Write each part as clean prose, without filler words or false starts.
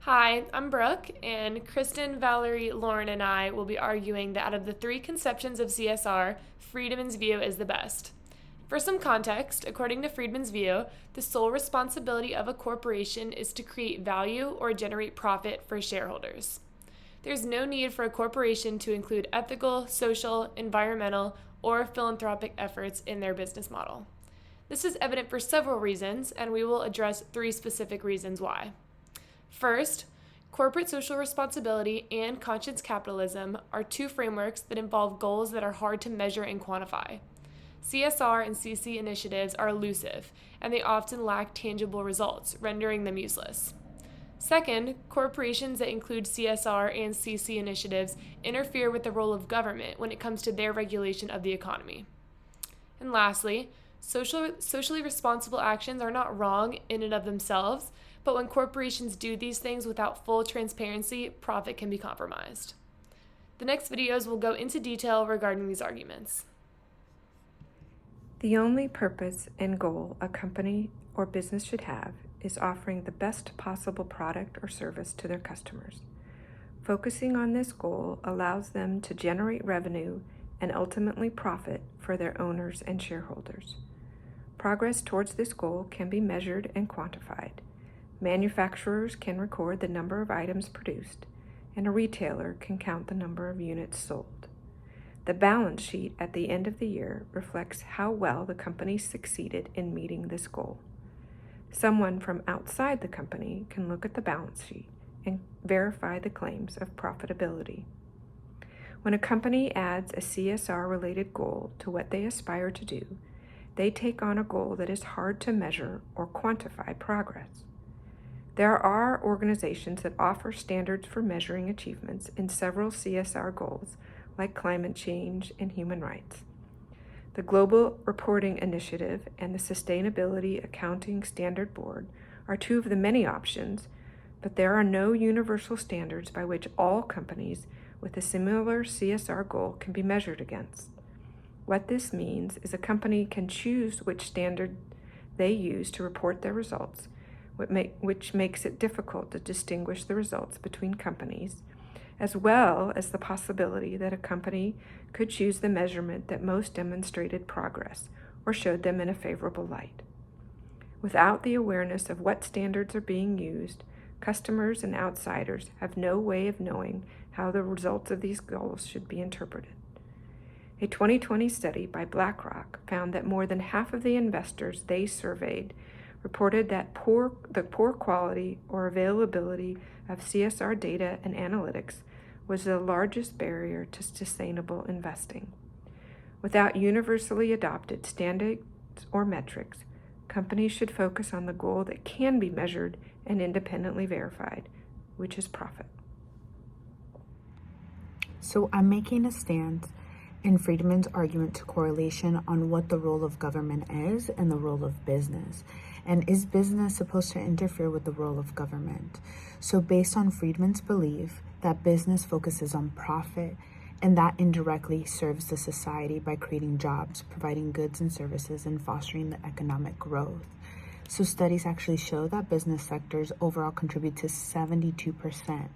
Hi, I'm Brooke, and Kristen, Valerie, Lauren, and I will be arguing that out of the three conceptions of CSR, Friedman's view is the best. For some context, according to Friedman's view, the sole responsibility of a corporation is to create value or generate profit for shareholders. There's no need for a corporation to include ethical, social, environmental, or philanthropic efforts in their business model. This is evident for several reasons, and we will address three specific reasons why. First, corporate social responsibility and conscious capitalism are two frameworks that involve goals that are hard to measure and quantify. CSR and CC initiatives are elusive, and they often lack tangible results, rendering them useless. Second, corporations that include CSR and CC initiatives interfere with the role of government when it comes to their regulation of the economy. And lastly, socially responsible actions are not wrong in and of themselves, but when corporations do these things without full transparency, profit can be compromised. The next videos will go into detail regarding these arguments. The only purpose and goal a company or business should have is offering the best possible product or service to their customers. Focusing on this goal allows them to generate revenue and ultimately profit for their owners and shareholders. Progress towards this goal can be measured and quantified. Manufacturers can record the number of items produced, and a retailer can count the number of units sold. The balance sheet at the end of the year reflects how well the company succeeded in meeting this goal. Someone from outside the company can look at the balance sheet and verify the claims of profitability. When a company adds a CSR-related goal to what they aspire to do, they take on a goal that is hard to measure or quantify progress. There are organizations that offer standards for measuring achievements in several CSR goals, like climate change and human rights. The Global Reporting Initiative and the Sustainability Accounting Standard Board are two of the many options, but there are no universal standards by which all companies with a similar CSR goal can be measured against. What this means is a company can choose which standard they use to report their results, which makes it difficult to distinguish the results between companies, as well as the possibility that a company could choose the measurement that most demonstrated progress or showed them in a favorable light. Without the awareness of what standards are being used, customers and outsiders have no way of knowing how the results of these goals should be interpreted. A 2020 study by BlackRock found that more than half of the investors they surveyed reported that the poor quality or availability of CSR data and analytics was the largest barrier to sustainable investing. Without universally adopted standards or metrics, companies should focus on the goal that can be measured and independently verified, which is profit. So I'm making a stance in Friedman's argument to correlation on what the role of government is and the role of business. And is business supposed to interfere with the role of government? So based on Friedman's belief that business focuses on profit and that indirectly serves the society by creating jobs, providing goods and services, and fostering the economic growth. So studies actually show that business sectors overall contribute to 72%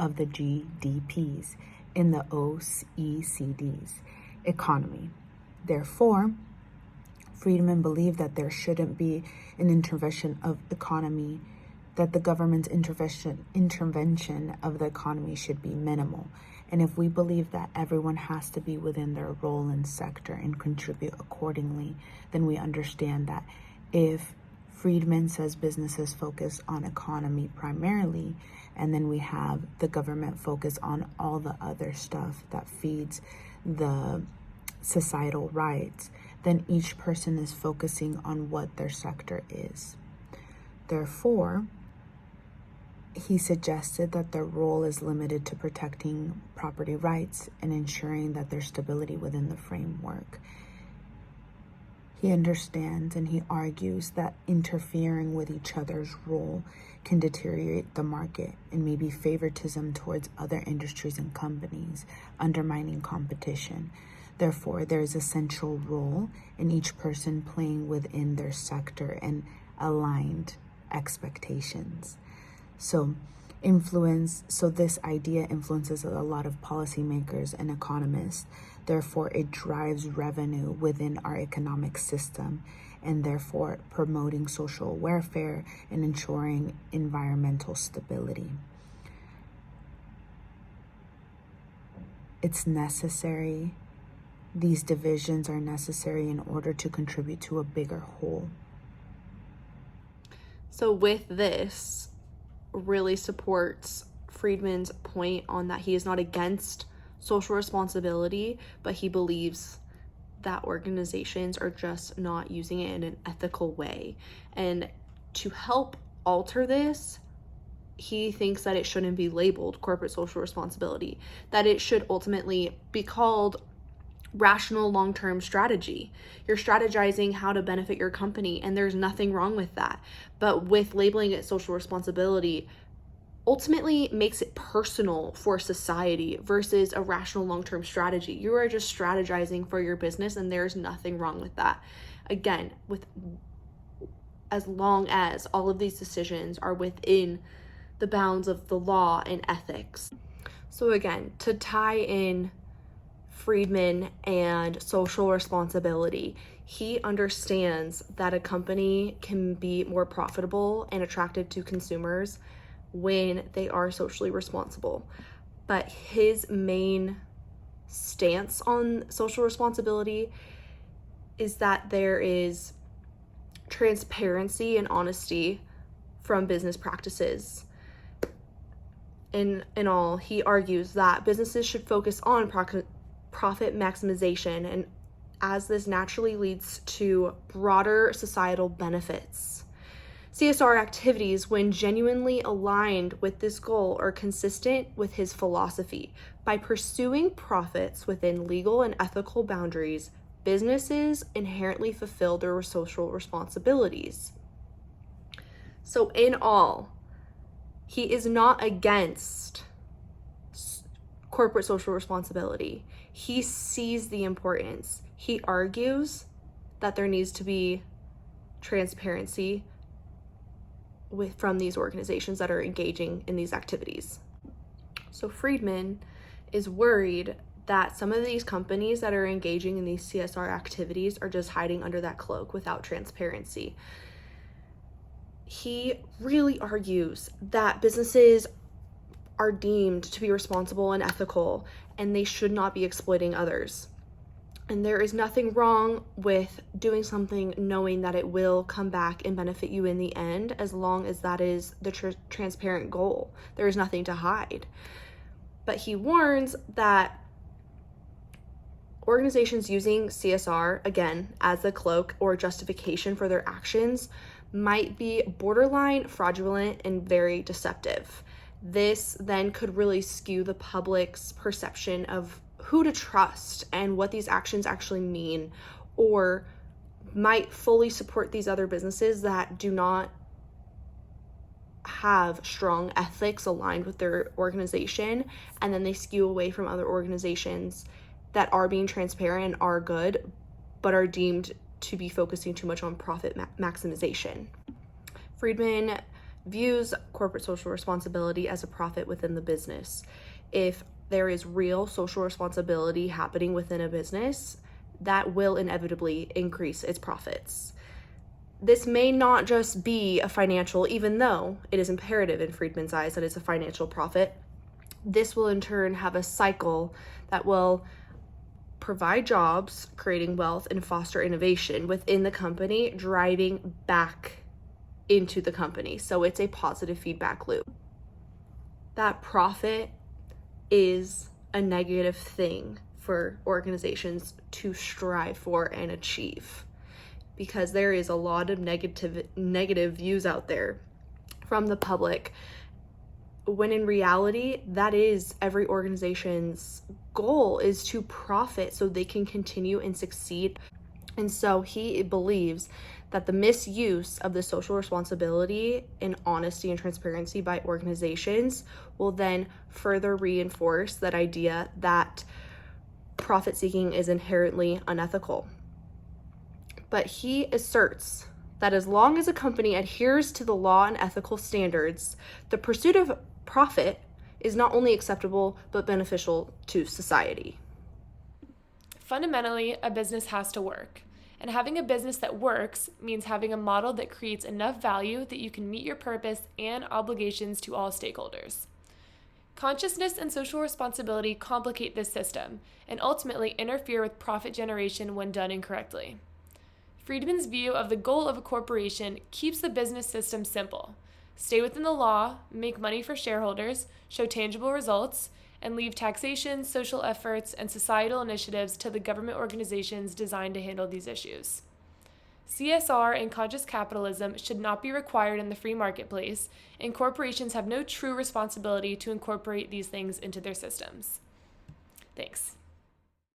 of the GDPs in the OECD's economy. Therefore, Friedman believed that there shouldn't be an intervention of economy, that the government's intervention of the economy should be minimal. And if we believe that everyone has to be within their role and sector and contribute accordingly, then we understand that if Friedman says businesses focus on economy primarily, and then we have the government focus on all the other stuff that feeds the societal rights, then each person is focusing on what their sector is. Therefore, he suggested that their role is limited to protecting property rights and ensuring that there's stability within the framework. He understands and he argues that interfering with each other's role can deteriorate the market and maybe favoritism towards other industries and companies, undermining competition. Therefore, there is a central role in each person playing within their sector and aligned expectations. So So this idea influences a lot of policymakers and economists. Therefore, it drives revenue within our economic system, and therefore promoting social welfare and ensuring environmental stability. It's necessary. These divisions are necessary in order to contribute to a bigger whole. So with this, really supports Friedman's point on that he is not against social responsibility, but he believes that organizations are just not using it in an ethical way. And to help alter this, he thinks that it shouldn't be labeled corporate social responsibility, that it should ultimately be called rational long-term strategy. You're strategizing how to benefit your company, and there's nothing wrong with that. But with labeling it social responsibility, ultimately makes it personal for society versus a rational long-term strategy. You are just strategizing for your business, and there's nothing wrong with that. Again, as long as all of these decisions are within the bounds of the law and ethics. So again, to tie in Friedman and social responsibility, he understands that a company can be more profitable and attractive to consumers when they are socially responsible. But his main stance on social responsibility is that there is transparency and honesty from business practices. In all, he argues that businesses should focus on profit maximization, and as this naturally leads to broader societal benefits. CSR activities, when genuinely aligned with this goal, are consistent with his philosophy. By pursuing profits within legal and ethical boundaries, businesses inherently fulfill their social responsibilities. So in all, he is not against corporate social responsibility. He sees the importance. He argues that there needs to be transparency from these organizations that are engaging in these activities. So Friedman is worried that some of these companies that are engaging in these CSR activities are just hiding under that cloak without transparency. He really argues that businesses are deemed to be responsible and ethical, and they should not be exploiting others. And there is nothing wrong with doing something knowing that it will come back and benefit you in the end, as long as that is the transparent goal. There is nothing to hide. But he warns that organizations using CSR, again, as a cloak or justification for their actions, might be borderline fraudulent and very deceptive. This then could really skew the public's perception of who to trust and what these actions actually mean, or might fully support these other businesses that do not have strong ethics aligned with their organization, and then they skew away from other organizations that are being transparent and are good, but are deemed to be focusing too much on profit maximization. Friedman views corporate social responsibility as a profit within the business. If there is real social responsibility happening within a business, that will inevitably increase its profits. This may not just be a financial, even though it is imperative in Friedman's eyes that it's a financial profit. This will in turn have a cycle that will provide jobs, creating wealth, and foster innovation within the company, driving back into the company. So it's a positive feedback loop. That profit is a negative thing for organizations to strive for and achieve, because there is a lot of negative views out there from the public, when in reality, that is every organization's goal, is to profit so they can continue and succeed. And so he believes that the misuse of the social responsibility and honesty and transparency by organizations will then further reinforce that idea that profit seeking is inherently unethical. But he asserts that as long as a company adheres to the law and ethical standards, the pursuit of profit is not only acceptable but beneficial to society. Fundamentally, a business has to work. And having a business that works means having a model that creates enough value that you can meet your purpose and obligations to all stakeholders. Consciousness and social responsibility complicate this system and ultimately interfere with profit generation when done incorrectly. Friedman's view of the goal of a corporation keeps the business system simple. Stay within the law, make money for shareholders, show tangible results, and leave taxation, social efforts, and societal initiatives to the government organizations designed to handle these issues. CSR and conscious capitalism should not be required in the free marketplace, and corporations have no true responsibility to incorporate these things into their systems. Thanks.